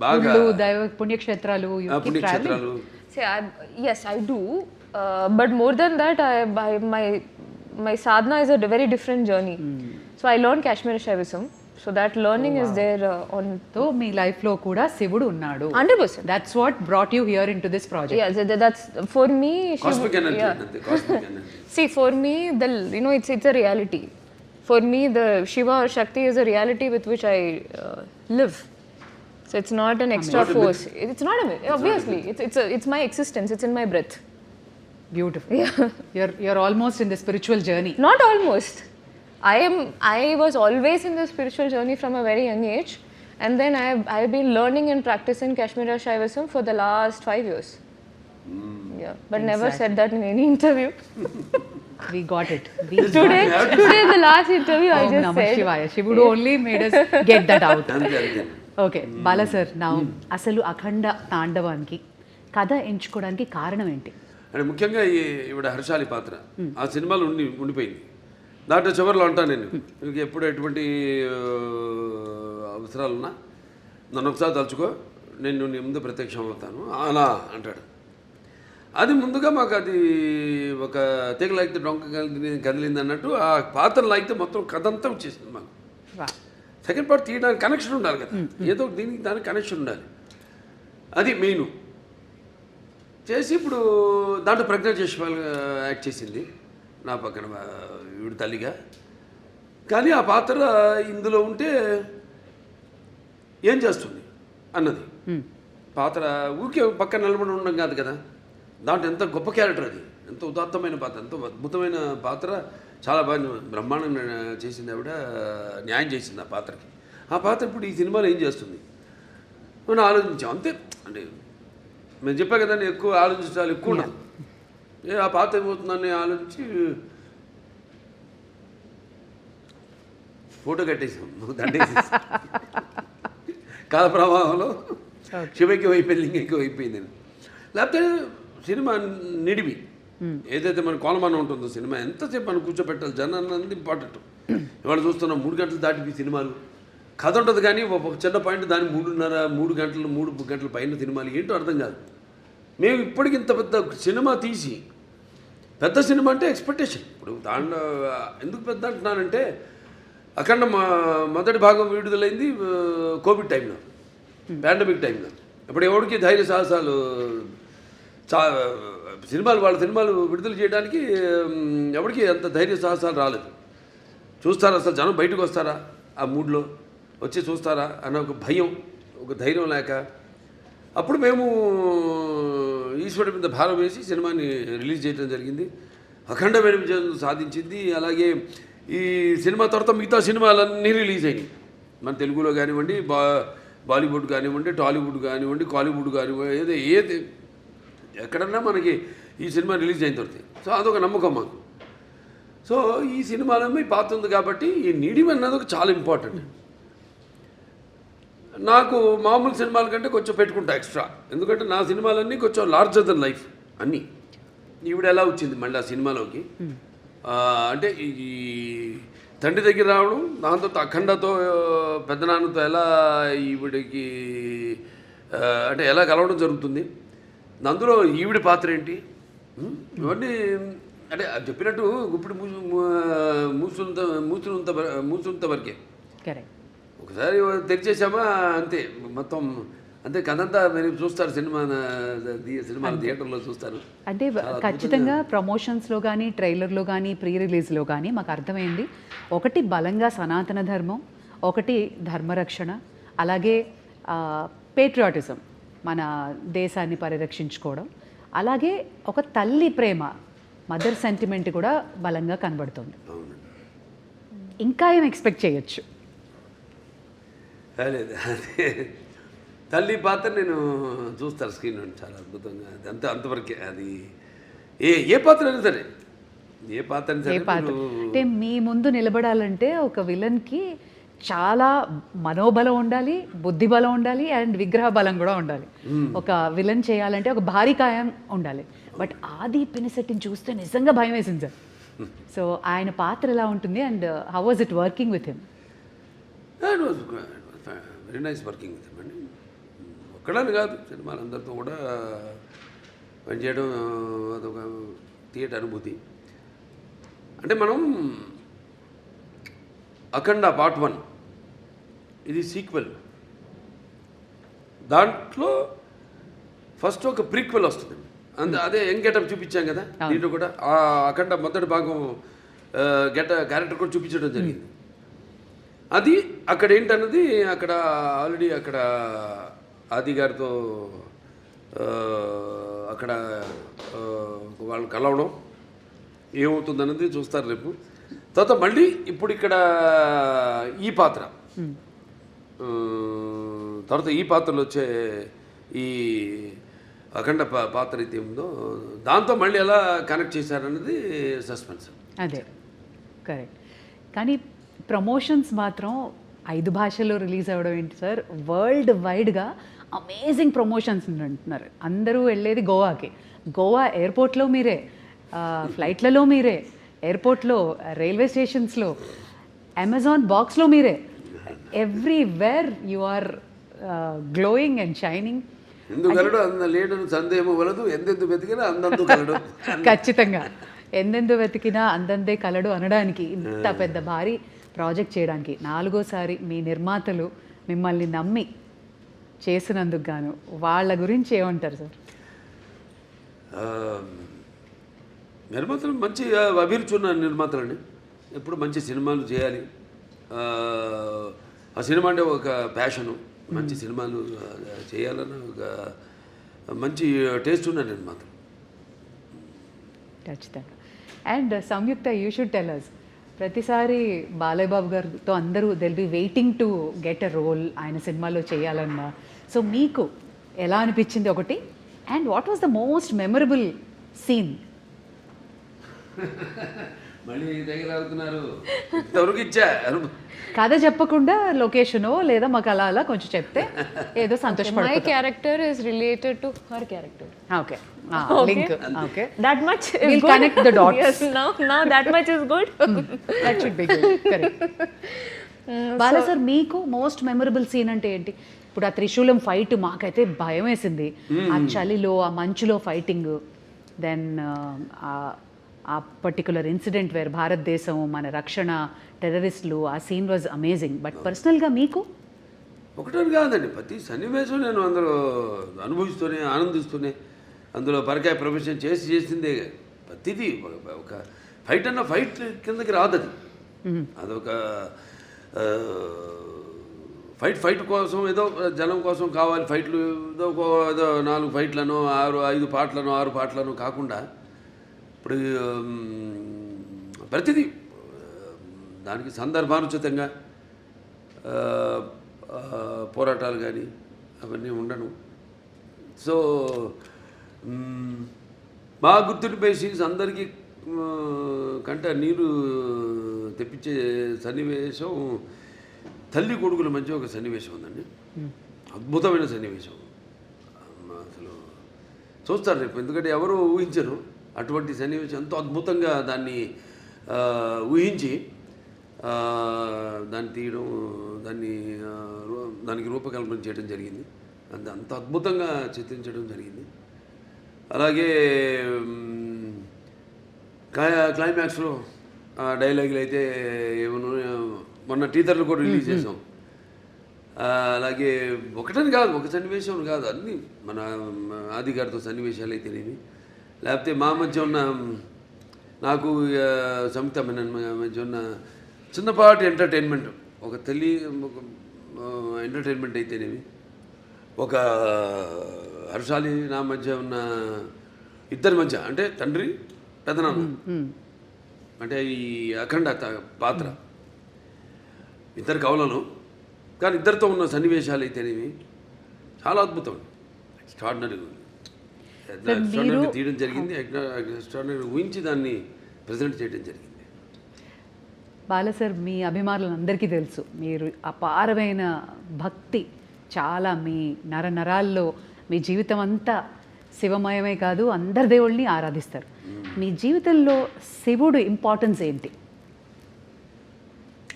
బాగా పుణ్యక్షేత్రాలు. Yes, I do. But more than that, my sadhana is a very different journey. So I learned Kashmiri Shaivism. So that learning is there on so మీ లైఫ్లో కూడా శివుడు ఉన్నాడు. 100%. That's what brought you here in to this project. Yeah, that's for me. Cosmic energy అంతే, cosmic energy. See, for me, it's a reality. For me, the Shiva or Shakti is a reality with which I live. So it's not an extra Not a force. It's not a myth. Obviously, it's my existence. It's in my breath. Beautiful. You're almost in the spiritual journey. Not almost. I was always in the spiritual journey from a very young age, and then I've been learning and practicing Kashmiri Shaivism for the last 5 years. Yeah, but never said that in any interview. We got it. Today, the last interview, I Om just Namah said. Shivaya. Shivudu only made us get that out. అంతే అంతే. Okay Bala sir, నా అసలు అఖండ తాండవానికి కథ ఎంచుకోవడానికి కారణం ఏంటి? అంటే ముఖ్యంగా ఈవిడ హర్షాలి పాత్ర ఆ సినిమాలో ఉండిపోయింది. దాంట్లో చివరిలో అంటాను నేను, మీకు ఎప్పుడు ఎటువంటి అవసరాలున్నా నన్ను ఒకసారి తలుచుకో, నేను నీ ముందు ప్రత్యక్షం అవుతాను అలా అంటాడు. అది ముందుగా మాకు అది ఒక తెగ లాగితే డొంక కదిలింది అన్నట్టు ఆ పాత్ర లాగితే మొత్తం కథ అంతా వచ్చేసింది మాకు. సెకండ్ పార్ట్ తీయడానికి కనెక్షన్ ఉండాలి కదా, ఏదో దీనికి దానికి కనెక్షన్ ఉండాలి, అది మెయిన్ చేసి ఇప్పుడు దాంట్లో ప్రజ్ఞా జైస్వాల్ యాక్ట్ చేసింది నా పక్కన ఈవిడ తల్లిగా. కానీ ఆ పాత్ర ఇందులో ఉంటే ఏం చేస్తుంది అన్నది పాత్ర ఊరికే పక్కన నిలబడి ఉండడం కాదు కదా, దాంట్లో ఎంత గొప్ప క్యారెక్టర్, అది ఎంత ఉదాత్తమైన పాత్ర, ఎంతో అద్భుతమైన పాత్ర, చాలా బాగా బ్రహ్మాండంగా చేసింది ఆవిడ, న్యాయం చేసింది ఆ పాత్రకి. ఆ పాత్ర ఇప్పుడు ఈ సినిమాలో ఏం చేస్తుంది మనం ఆలోచించాం అంతే. అంటే మేము చెప్పా కదండి, ఎక్కువ ఆలోచించాలి ఎక్కువ ఉండదు. ఆ పాత్ర ఏమవుతుందని ఆలోచించి ఫోటో కట్టేసాం, దండేసేసి కాల ప్రవాహంలో శివకి అయిపోయింది, లింగకి అయిపోయింది. లేకపోతే సినిమా నిడివి ఏదైతే మన కోలమానం ఉంటుందో సినిమా ఎంతసేపు మనం కూర్చోబెట్టాలి, జనాన్ని అంది ఇంపార్టెంట్. ఇవాళ చూస్తున్నాం 3 గంటలు దాటిపోయి సినిమాలు, కథ ఉంటుంది కానీ ఒక చిన్న పాయింట్ దాన్ని 3 గంటల పైన సినిమాలు ఏంటో అర్థం కాదు. మేము ఇప్పటికి ఇంత పెద్ద సినిమా తీసి, పెద్ద సినిమా అంటే ఎక్స్పెక్టేషన్. ఇప్పుడు దాంట్లో ఎందుకు పెద్ద అంటున్నానంటే, అఖండ మొదటి భాగం విడుదలైంది కోవిడ్ టైంలో, పాండమిక్ టైంలో. ఇప్పుడు ఎవరికి ధైర్య సాహసాలు, వాళ్ళ సినిమాలు విడుదల చేయడానికి ఎవరికి అంత ధైర్య సాహసాలు రాలేదు. చూస్తారా అసలు జనం బయటకు వస్తారా, ఆ మూడ్లో వచ్చి చూస్తారా అన్న ఒక భయం, ఒక ధైర్యం లేక, అప్పుడు మేము ఈశ్వరుడి మీద భారం వేసి సినిమాని రిలీజ్ చేయడం జరిగింది. అఖండమైన విజయం సాధించింది. అలాగే ఈ సినిమా తర్వాత మిగతా సినిమాలన్నీ రిలీజ్ అయినాయి, మన తెలుగులో కానివ్వండి, బాలీవుడ్ కానివ్వండి, టాలీవుడ్ కానివ్వండి, కాలీవుడ్ కానివ్వండి, ఏది ఎక్కడన్నా మనకి ఈ సినిమా రిలీజ్ అయిన తర్వాత. సో అదొక నమ్మకం మాకు. సో ఈ సినిమాలో మీ పాత్ర ఉంది కాబట్టి ఈ నీడిమ్ అన్నది ఒక చాలా ఇంపార్టెంట్. నాకు మామూలు సినిమాల కంటే కొంచెం పెట్టుకుంటా ఎక్స్ట్రా, ఎందుకంటే నా సినిమాలన్నీ కొంచెం లార్జర్ దెన్ లైఫ్ అన్నీ. ఈవిడ ఎలా వచ్చింది మళ్ళీ ఆ సినిమాలోకి అంటే ఈ తండ్రి దగ్గర రావడం, దాంతో అఖండతో పెద్దనాన్నతో ఎలా ఈవిడికి అంటే ఎలా కలవడం జరుగుతుంది, అందులో ఈవిడ పాత్ర ఏంటి, ఇవన్నీ అంటే చెప్పినట్టు ఇప్పుడు మూసుంత వరకే. ఒకసారి తెరిచేసామా అంతే, మొత్తం అంతే కథంతా మీరు చూస్తారు, సినిమా థియేటర్లో చూస్తారు. అంటే ఖచ్చితంగా ప్రమోషన్స్లో కానీ, ట్రైలర్లో కానీ, ప్రీ రిలీజ్లో కానీ మాకు అర్థమైంది, ఒకటి బలంగా సనాతన ధర్మం, ఒకటి ధర్మరక్షణ, అలాగే పేట్రియాటిజం, మన దేశాన్ని పరిరక్షించుకోవడం, అలాగే ఒక తల్లి ప్రేమ, మదర్ సెంటిమెంట్ కూడా బలంగా కనబడుతుంది. ఇంకా ఏం ఎక్స్పెక్ట్ చేయొచ్చు? లేదు, అదే తల్లి పాత్ర నేను చూస్తాను స్క్రీన్ నుండి, చాలా అద్భుతంగా, అది అంతవరకే. అది ఏ పాత్ర అయినా సరే, ఏ పాత్ర అయినా సరే, అంటే మీ ముందు నిలబడాలంటే ఒక విలన్కి చాలా మనోబలం ఉండాలి, బుద్ధి బలం ఉండాలి, అండ్ విగ్రహ బలం కూడా ఉండాలి. ఒక విలన్ చేయాలంటే ఒక భారీ కాయం ఉండాలి. బట్ ఆది పినిశెట్టిని చూస్తే నిజంగా భయం వేసింది సార్. సో ఆయన పాత్ర ఎలా ఉంటుంది, and how was it working with him? Very nice working with him అండి. ఒక్కడని కాదు, సినిమాలందరితో కూడా పనిచేయడం అదొక థియేటర్ అనుభూతి. అంటే మనం అఖండ పార్ట్ 1 ఇది సీక్వెల్. దాంట్లో ఫస్ట్ ఒక ప్రీక్వెల్ వస్తుంది. అదే యంగ్ గెటప్ చూపించాం కదా దీంట్లో కూడా. అఖండ మొదటి భాగం క్యారెక్టర్ కూడా చూపించడం జరిగింది. అది అక్కడ ఏంటన్నది అక్కడ ఆల్రెడీ అక్కడ ఆది గారితో అక్కడ వాళ్ళు కలవడం ఏమవుతుందన్నది చూస్తారు రేపు. తర్వాత మళ్ళీ ఇప్పుడు ఇక్కడ ఈ పాత్ర తర్వాత ఈ పాత్రలో వచ్చే ఈ అఖండ పాత్ర అయితే ఉందో దాంతో మళ్ళీ ఎలా కనెక్ట్ చేశారన్నది సస్పెన్స్. అదే కరెక్ట్. కానీ ప్రమోషన్స్ మాత్రం 5 భాషల్లో రిలీజ్ అవ్వడం ఏంటి సార్? వరల్డ్ వైడ్గా అమేజింగ్ ప్రమోషన్స్ అంటున్నారు. అందరూ వెళ్ళేది గోవాకి. గోవా ఎయిర్పోర్ట్లో మీరే, ఫ్లైట్లలో మీరే, ఎయిర్పోర్ట్లో, రైల్వే స్టేషన్స్లో, అమెజాన్ బాక్స్లో మీరే, everywhere you are glowing and shining. ఎందుకు కలడు అంద లేడను సందేహము వలదు, ఎందెందు వెతికినా అందందు కలడు. ఖచ్చితంగా ఎందెందు వెతికినా అందందే కలడు అనడానికి, ఇంత పెద్ద భారీ ప్రాజెక్ట్ చేయడానికి 4వసారి మీ నిర్మాతలు మిమ్మల్ని నమ్మి చేసినందుకు గాను వాళ్ళ గురించి ఏమంటారు సార్? నిర్మాతలు మంచి అభిరుచి ఉన్న నిర్మాతలండి. ఎప్పుడు మంచి సినిమాలు చేయాలి, ఆ సినిమా అంటే ఒక ప్యాషను, మంచి సినిమాలు చేయాలన్న ఒక మంచి టేస్ట్ ఉన్న నిర్మాతలు. ఖచ్చితంగా. And Samyuktha, you should tell us, ప్రతిసారి బాలయ్య బాబు గారితో అందరూ they'll be waiting to get a role ఆయన సినిమాలో చేయాలన్నా. సో మీకు ఎలా అనిపించింది ఒకటి, and what was the most memorable scene? మళ్ళీ దగ్గర అవుతున్నారు, ఇంతవరకు ఇచ్చా కథ చెప్పకుండా లొకేషనో లేదా మాకు అలా అలా కొంచెం చెప్తే ఏదో My సంతోషపడుతుంది. character is related to her character. Okay, link. Okay, That much is We'll good. connect the dots. Yes, now that much is good. That should be good. Correct. Bala sir, మీకు మోస్ట్ మెమరబుల్ సీన్ అంటే ఏంటి? ఇప్పుడు ఆ త్రిశూలం fight మాకైతే భయం వేసింది. ఆ చలిలో, ఆ మంచులో ఫైటింగ్, దెన్ ఆ పర్టికులర్ ఇన్సిడెంట్ వేర్ భారతదేశం, మన రక్షణ, టెర్రరిస్టులు, ఆ సీన్ వాజ్ అమేజింగ్. బట్ పర్సనల్గా మీకు? ఒకటని కాదండి, ప్రతి సన్నివేశం నేను అందులో అనుభవిస్తూనే ఆనందిస్తూనే అందులో పరకాయ ప్రొఫెషన్ చేసిందే. ప్రతిదీ ఒక ఫైట్ అన్న ఫైట్ కిందకి రాదు అది. అదొక ఫైట్ కోసం ఏదో జనం కోసం కావాలి ఫైట్లు, ఏదో 4 ఫైట్లను 5 పాటలను 6 పాటలను కాకుండా ఇప్పుడు ప్రతిదీ దానికి సందర్భానుచితంగా పోరాటాలు కానీ అవన్నీ ఉండను. సో మా గుర్తుండిపోయే సీన్స్ అందరికీ కంటే నీరు తెప్పించే సన్నివేశం తల్లి కొడుకుల మధ్య ఒక సన్నివేశం ఉందండి. అద్భుతమైన సన్నివేశం. అసలు చూస్తారు రేపు, ఎందుకంటే ఎవరు ఊహించరు అటువంటి సన్నివేశం. ఎంతో అద్భుతంగా దాన్ని ఊహించి దాన్ని తీయడం, దానికి రూపకల్పన చేయడం జరిగింది. అంత అద్భుతంగా చిత్రించడం జరిగింది. అలాగే క్లైమాక్స్లో డైలాగులు అయితే ఏమన్నా మొన్న టీజర్లు కూడా రిలీజ్ చేసాం. అలాగే ఒకటని కాదు, ఒక సన్నివేశం కాదు, అన్నీ మన ఆది గారితో సన్నివేశాలు అయితేనేమి, లేకపోతే మా మధ్య ఉన్న నాకు సంయుక్త మధ్య ఉన్న చిన్నపాటి ఎంటర్టైన్మెంట్, ఒక ఎంటర్టైన్మెంట్ అయితేనేమి, ఒక హర్షాలి నా మధ్య ఉన్న ఇద్దరి మధ్య, అంటే తండ్రి పెదనాన్న, అంటే ఈ అఖండ పాత్ర ఇద్దరు కవులను, కానీ ఇద్దరితో ఉన్న సన్నివేశాలు అయితేనేవి చాలా అద్భుతం. ఎక్స్ట్రాడినరీ తీయడం జరిగింది, ఎక్స్ట్రాడినరీ ఊహించి దాన్ని ప్రజెంట్ చేయడం జరిగింది. బాలా సార్, మీ అభిమానులందరికీ తెలుసు మీరు అపారమైన భక్తి, చాలా మీ నరాల్లో, మీ జీవితం అంతా శివమయమే కాదు, అందరి దేవుళ్ళని ఆరాధిస్తారు. మీ జీవితంలో శివుడు ఇంపార్టెన్స్ ఏంటి?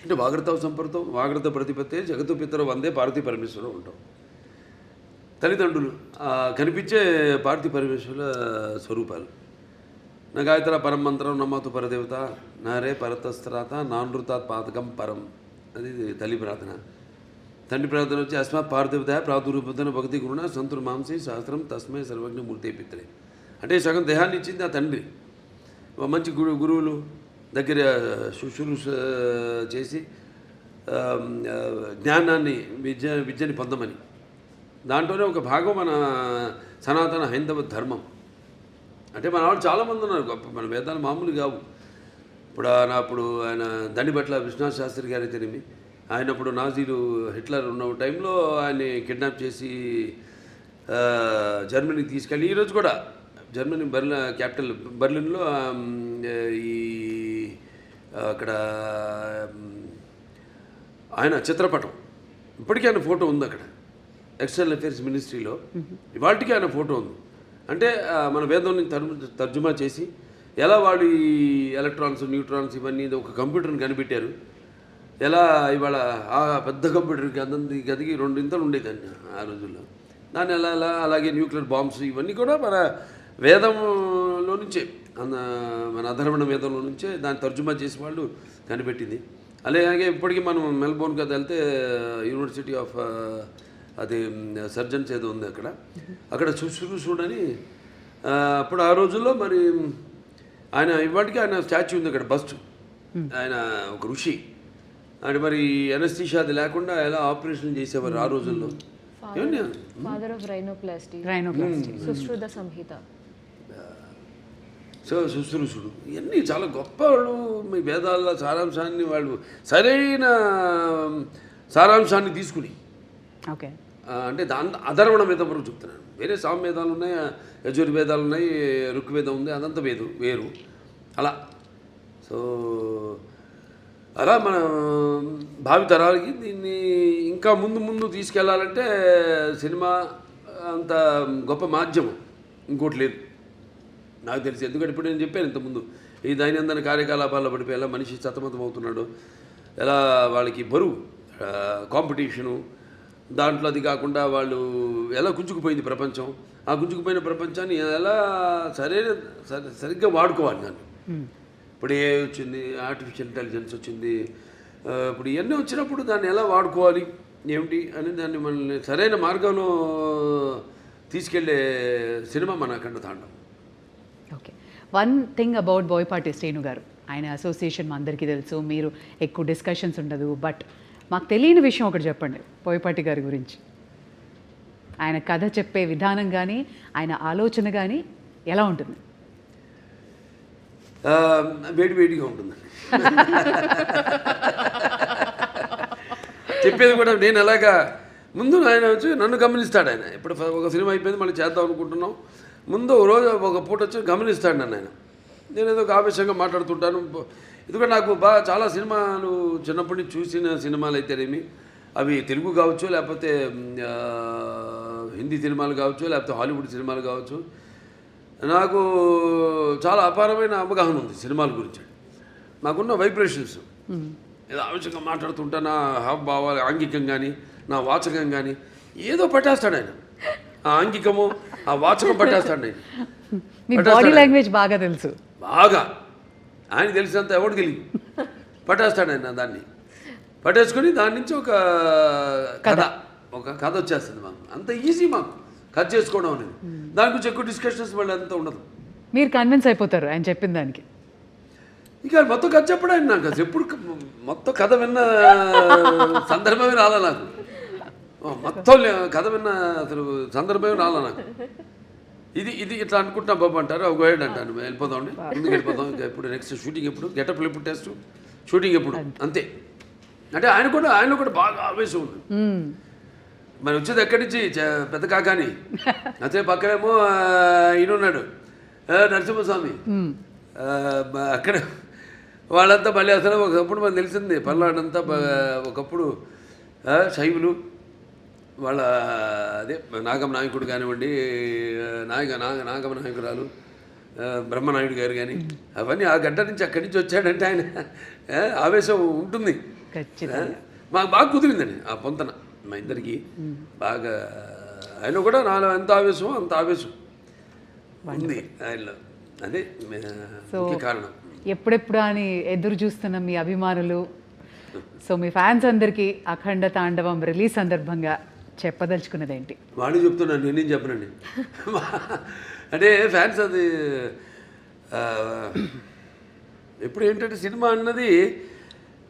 అంటే వాగ్రత సంపర్తం, వాగ్రత ప్రతిపత్తే జగత్తు పితరు వందే పార్వతీ పరమేశ్వరం ఉంటాం. తల్లిదండ్రులు కనిపించే పార్వతీ పరమేశ్వరుల స్వరూపాలు. నా గాయత్ర పరమంత్రం నమ్మతు పరదేవత, నారే పరతస్త్రాత నానృతాత్ పాతకం పరం, అది తల్లి ప్రార్థన. తండ్రి ప్రార్థన వచ్చి అస్మాత్ పార్థివత ప్రాదురూపతన భక్తి గురుణ సంతుర్ మాంసి శాస్త్రం తస్మై సర్వజ్ఞ మూర్తి పిత్తలే. అంటే సగం దేహాన్ని ఇచ్చింది ఆ తండ్రి. మంచి గురువులు దగ్గర శుశ్రూష చేసి జ్ఞానాన్ని విద్యని పొందమని. దాంట్లోనే ఒక భాగం మన సనాతన హైందవ ధర్మం. అంటే మన వాళ్ళు చాలామంది ఉన్నారు గొప్ప, మన వేదాలు మామూలు కావు. అప్పుడు ఆయన దండిబట్ల విశ్వనాథ్ శాస్త్రి గారు అయితేనేమి, ఆయన అప్పుడు నాజీలు హిట్లర్ ఉన్న టైంలో ఆయన్ని కిడ్నాప్ చేసి జర్మనీకి తీసుకెళ్ళి, ఈరోజు కూడా జర్మనీ క్యాపిటల్ బర్లిన్లో ఈ అక్కడ ఆయన చిత్రపటం ఇప్పటికీ ఆయన ఫోటో ఉంది అక్కడ ఎక్స్టర్నల్ అఫేర్స్ మినిస్ట్రీలో. ఇవాళకి ఆయన ఫోటో ఉంది. అంటే మన వేదాన్ని తర్జుమా చేసి ఎలా వాళ్ళు ఈ ఎలక్ట్రాన్స్ న్యూట్రాన్స్ ఇవన్నీ ఒక కంప్యూటర్ని కనిపెట్టారు, ఎలా ఇవాళ ఆ పెద్ద కంప్యూటర్కి అందంది గదికి 2 ఇంతలు ఉండేదాన్ని ఆ రోజుల్లో. దాన్ని ఎలా అలాగే న్యూక్లియర్ బాంబ్స్ ఇవన్నీ కూడా మన వేదంలో నుంచే, మన అధర్వణ వేదంలో నుంచే దాన్ని తర్జుమా చేసి వాళ్ళు కనిపెట్టింది. అలాగే ఇప్పటికీ మనం మెల్బోర్న్ కదా వెళ్తే యూనివర్సిటీ ఆఫ్ అది సర్జన్స్ ఏదో ఉంది అక్కడ శుశ్రూషుడని అప్పుడు ఆ రోజుల్లో మరి ఆయన ఇవాటికి ఆయన స్టాచ్యూ ఉంది అక్కడ, బస్ట్. ఆయన ఒక ఋషి. అంటే మరి ఎనస్థీషియా అది లేకుండా ఎలా ఆపరేషన్ చేసేవారు ఆ రోజుల్లో. Father of rhinoplasty, Sushruta Samhita. So శుశ్రూషుడు ఇవన్నీ చాలా గొప్ప వాళ్ళు. మీ వేదాల సారాంశాన్ని వాళ్ళు సరైన సారాంశాన్ని తీసుకుని, ఓకే, అంటే అధర్వణ వేదం వరకు చెప్తున్నాను. వేరే సామవేదాలు ఉన్నాయి, యజుర్వేదాలు ఉన్నాయి, ఋగ్వేదం ఉంది, అదంతా వేరు అలా. సో అలా మన భావి తరాలకి దీన్ని ఇంకా ముందు తీసుకెళ్లాలంటే సినిమా అంత గొప్ప మాధ్యమం ఇంకోటి లేదు నాకు తెలిసి. ఎందుకంటే ఇప్పుడు నేను చెప్పాను ఇంతకుముందు, ఈ దైనందిన కార్యకలాపాల్లో పడిపోయి ఎలా మనిషి సతమతం అవుతున్నాడు, ఎలా వాళ్ళకి బరువు కాంపిటీషను, దాంట్లో అది కాకుండా వాళ్ళు ఎలా గుంజుకుపోయింది ప్రపంచం, ఆ గుంజుకుపోయిన ప్రపంచాన్ని ఎలా సరిగ్గా వాడుకోవాలి దాన్ని. ఇప్పుడు ఏ వచ్చింది, ఆర్టిఫిషియల్ ఇంటెలిజెన్స్ వచ్చింది, ఇప్పుడు ఇవన్నీ వచ్చినప్పుడు దాన్ని ఎలా వాడుకోవాలి ఏమిటి అని దాన్ని మనల్ని సరైన మార్గంలో తీసుకెళ్లే సినిమా మన అఖండ తాండవం. Okay, one thing about Boyapati Srinu గారు, ఆయన అసోసియేషన్ మా అందరికీ తెలుసు, మీరు ఎక్కువ డిస్కషన్స్ ఉండదు, బట్ మాకు తెలియని విషయం ఒకటి చెప్పండి బోయపాటి గారి గురించి. ఆయన కథ చెప్పే విధానం కానీ ఆయన ఆలోచన కానీ ఎలా ఉంటుంది? వేడిగా ఉంటుందండి. చెప్పేది కూడా నేను ఎలాగా ముందు ఆయన వచ్చి నన్ను గమనిస్తాడు. ఆయన ఇప్పుడు ఒక సినిమా అయిపోయింది మళ్ళీ చేద్దాం అనుకుంటున్నాం, ముందు రోజు ఒక పూట వచ్చి గమనిస్తాడు నన్ను ఆయన. నేను ఏదో ఒక ఆవేశంగా మాట్లాడుతుంటాను. ఎందుకంటే నాకు చాలా సినిమాలు చిన్నప్పటి నుంచి చూసిన సినిమాలు అయితేనేమి, అవి తెలుగు కావచ్చు, లేకపోతే హిందీ సినిమాలు కావచ్చు, లేకపోతే హాలీవుడ్ సినిమాలు కావచ్చు, నాకు చాలా అపారమైన అవగాహన ఉంది సినిమాల గురించి. నాకున్న వైబ్రేషన్స్ ఏదో ఆవేశంగా మాట్లాడుతుంటా, నా హావభావాలు ఆంగికం కానీ నా వాచకం కానీ ఏదో పట్టేస్తాడు ఆయన. ఆ ఆంగికము ఆ వాచకం పట్టేస్తాడు ఆయన. మీ బాడీ లాంగ్వేజ్ బాగా తెలుసు, బాగా ఆయన తెలిసినంత ఎవరికి తెలియదు. పట్టేస్తాడు ఆయన దాన్ని, పట్టేసుకొని దాని నుంచి ఒక కథ వచ్చేస్తుంది మాకు. అంత ఈజీ మాకు కథ చేసుకోవడం అనేది. దాని గురించి ఎక్కువ డిస్కషన్స్ మళ్ళీ అంత ఉండదు. మీరు కన్విన్స్ అయిపోతారు ఆయన చెప్పిన దానికి. ఇక మొత్తం కథ చెప్పడం ఆయన నాకు అసలు ఎప్పుడు మొత్తం కథ విన్న సందర్భమే రాలా నాకు. మొత్తం కథ విన్న అసలు సందర్భమే రాలా నాకు. ఇది ఇట్లా అనుకుంటున్నా బాబు అంటారు, ఒక గైడ్ అంటాను, వెళ్ళిపోదామండి ముందుకు వెళ్ళిపోదాం. ఇంకా ఎప్పుడు నెక్స్ట్ షూటింగ్ ఎప్పుడు, గెటప్లు ఎప్పుడు, టెస్ట్ షూటింగ్ ఎప్పుడు, అంతే. అంటే ఆయనలో కూడా బాగా ఆవేశం ఉంది. మరి వచ్చేది ఎక్కడి నుంచి పెద్ద కాకాని, అదే పక్కనేమో ఈయనున్నాడు నరసింహస్వామి, అక్కడ వాళ్ళంతా మళ్ళీ అసలు ఒకప్పుడు మనకు తెలిసింది పల్నాడంతా ఒకప్పుడు శైవులు, వాళ్ళ అదే నాగమ నాయకుడు కానివ్వండి, నాగమ నాయకురాలు బ్రహ్మనాయుడు గారు కానీ, అవన్నీ ఆ గడ్డ నుంచి అక్కడి నుంచి వచ్చాడంటే ఆయన ఆవేశం ఉంటుంది. మాకు బాగా కుదిరిందండి ఆ పొంతన మా ఇద్దరికి బాగా. ఆయన కూడా నాలో ఎంత ఆవేశమో అంత ఆవేశం ఉంది ఆయనలో. అదే ముఖ్య కారణం. ఎప్పుడెప్పుడు అని ఎదురు చూస్తున్న మీ అభిమానులు సో మీ ఫ్యాన్స్ అందరికీ అఖండ తాండవం రిలీజ్ సందర్భంగా చెప్పదలుచుకున్నది ఏంటి? వాడిని చెప్తున్నాను, నేనేం చెప్పనండి. అంటే ఫ్యాన్స్ అది ఎప్పుడు ఏంటంటే సినిమా అన్నది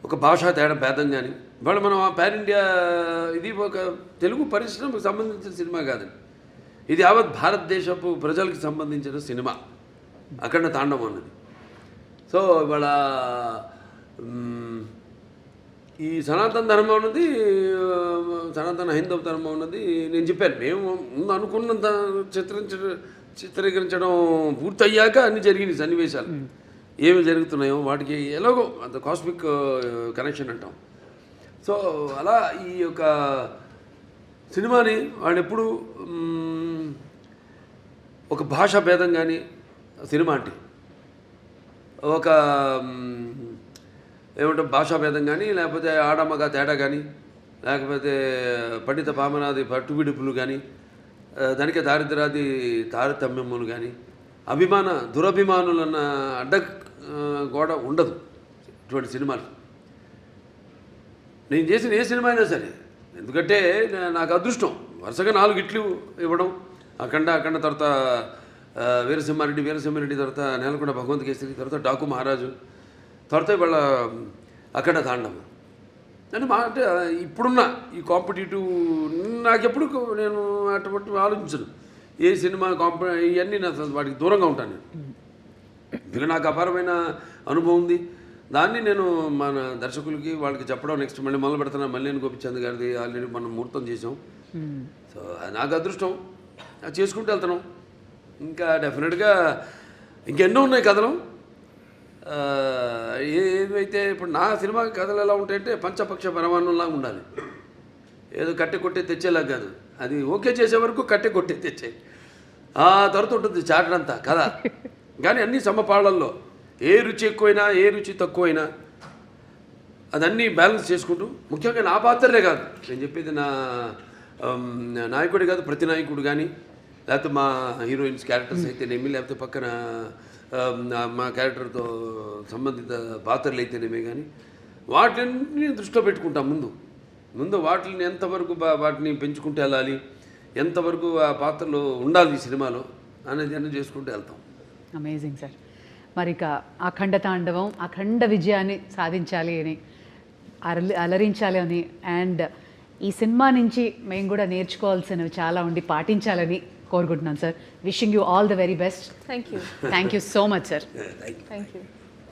ఒక భాషా తేడా భేదం కానీ ఇవాళ మనం ఆ పాన్ ఇండియా ఇది ఒక తెలుగు పరిశ్రమకు సంబంధించిన సినిమా కాదండి, ఇది యావత్ భారతదేశపు ప్రజలకు సంబంధించిన సినిమా అఖండ తాండవం అన్నది. సో ఇవాళ ఈ సనాతన ధర్మం ఉన్నది, సనాతన హైందవ ధర్మం ఉన్నది నేను చెప్పాను. మేము ముందు అనుకున్నంత చిత్రీకరించడం పూర్తయ్యాక అన్ని జరిగినాయి సన్నివేశాలు ఏమి జరుగుతున్నాయో వాటికి ఎలాగో అంత కాస్మిక్ కనెక్షన్ అంటాం. సో అలా ఈ యొక్క సినిమాని వాడు ఎప్పుడు ఒక భాషా భేదం కానీ సినిమా అంటే ఒక ఏమంటాం భాషా భేదం కానీ లేకపోతే ఆడమ్మగా తేడా కానీ లేకపోతే పండిత పామనాది పట్టుబిడుపులు కానీ దానికే దారిద్రాది తారతమ్యములు కానీ దురభిమానులన్న అడ్డ గోడ ఉండదు ఇటువంటి సినిమాలు. నేను చేసిన ఏ సినిమా అయినా సరే, ఎందుకంటే నాకు అదృష్టం వరుసగా 4 హిట్లు ఇవ్వడం, అఖండ తర్వాత వీరసింహారెడ్డి తర్వాత నేలకొండ భగవంత్ కేసరి, తర్వాత డాకు మహారాజు, తర్వాత ఇవాళ అఖండ తాండవం అంటే అంటే ఇప్పుడున్న ఈ కాంపిటేటివ్ నాకెప్పుడు నేను అటువంటి ఆలోచించను. ఏ సినిమా ఇవన్నీ నా వాటికి దూరంగా ఉంటాను నేను. ఎందుకంటే నాకు అపారమైన అనుభవం ఉంది. దాన్ని నేను మన దర్శకులకి వాళ్ళకి చెప్పడం, నెక్స్ట్ మళ్ళీ మొదలు పెడుతున్నా మల్లేని గోపిచంద్ గారిది ఆల్రెడీ మనం ముహూర్తం చేసాం. సో నాకు అదృష్టం, అది చేసుకుంటూ వెళ్తున్నాం. ఇంకా డెఫినెట్గా ఇంకెన్నో ఉన్నాయి కథలు. ఏవైతే ఇప్పుడు నా సినిమా కథలు ఎలా ఉంటాయంటే పంచపక్ష పరమాన్నంలాగా ఉండాలి. ఏదో కట్టె కొట్టే తెచ్చేలా కాదు, అది ఓకే చేసే వరకు కట్టె కొట్టే తెచ్చే ఆ తర్వాత ఉంటుంది చాటంతా కథ. కానీ అన్ని సమపాళ్ళల్లో ఏ రుచి ఎక్కువైనా ఏ రుచి తక్కువైనా అదన్నీ బ్యాలెన్స్ చేసుకుంటూ, ముఖ్యంగా నా పాత్రలే కాదు నేను చెప్పేది, నా నాయకుడే కాదు ప్రతి నాయకుడు కానీ లేకపోతే మా హీరోయిన్స్ క్యారెక్టర్స్ అయితేనేమి లేకపోతే పక్కన మా క్యారెక్టర్తో సంబంధిత పాత్రలు అయితేనేమే కానీ వాటిని దృష్టిలో పెట్టుకుంటాం. ముందు వాటిని ఎంతవరకు వాటిని పెంచుకుంటూ వెళ్ళాలి, ఎంతవరకు ఆ పాత్రలో ఉండాలి ఈ సినిమాలో అనేది అన్నీ చేసుకుంటూ వెళ్తాం. Amazing sir. మరి ఇక అఖండ తాండవం అఖండ విజయాన్ని సాధించాలి అని, అలరించాలి అని, అండ్ ఈ సినిమా నుంచి మేము కూడా నేర్చుకోవాల్సినవి చాలా ఉండి పాటించాలని కోరుకుంటున్నాను sir. Wishing you all the very best. Thank you. Thank you so much sir. Thank you.